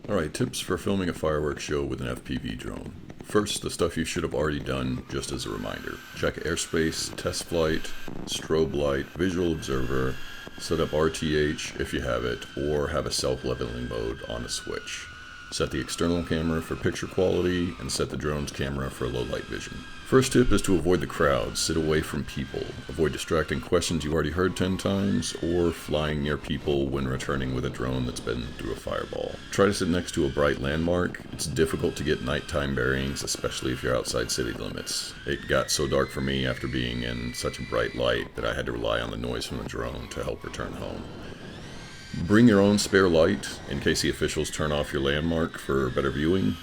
Alright, tips for filming a fireworks show with an FPV drone. First, the stuff you should have already done, just as a reminder. Check airspace, test flight, strobe light, visual observer, set up RTH if you have it, or have a self-leveling mode on a switch. Set the external camera for picture quality, and set the drone's camera for low light vision. First tip is to avoid the crowd, sit away from people. Avoid distracting questions you've already heard 10 times, or flying near people when returning with a drone that's been through a fireball. Try to sit next to a bright landmark. It's difficult to get nighttime bearings, especially if you're outside city limits. It got so dark for me after being in such a bright light that I had to rely on the noise from the drone to help return home. Bring your own spare light in case the officials turn off your landmark for better viewing.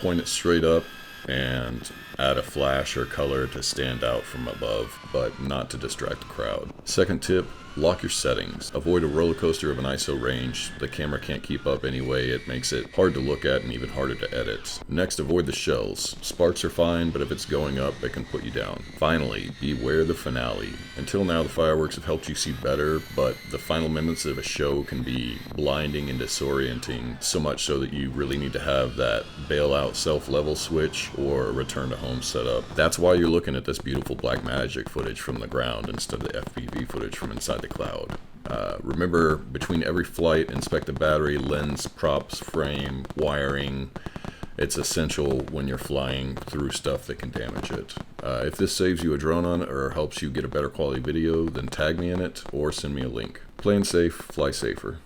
Point it straight up and add a flash or color to stand out from above, but not to distract the crowd. Second tip, lock your settings. Avoid a roller coaster of an ISO range. The camera can't keep up anyway. It makes it hard to look at and even harder to edit. Next, avoid the shells. Sparks are fine, but if it's going up, it can put you down. Finally, beware the finale. Until now, the fireworks have helped you see better, but the final minutes of a show can be blinding and disorienting, so much so that you really need to have that bailout self-level switch or return to home setup. That's why you're looking at this beautiful black magic footage from the ground instead of the FPV footage from inside the cloud. Remember, between every flight, inspect the battery, lens, props, frame, wiring. It's essential when you're flying through stuff that can damage it. If this saves you a drone on it or helps you get a better quality video, then tag me in it or send me a link. Playing safe, fly safer.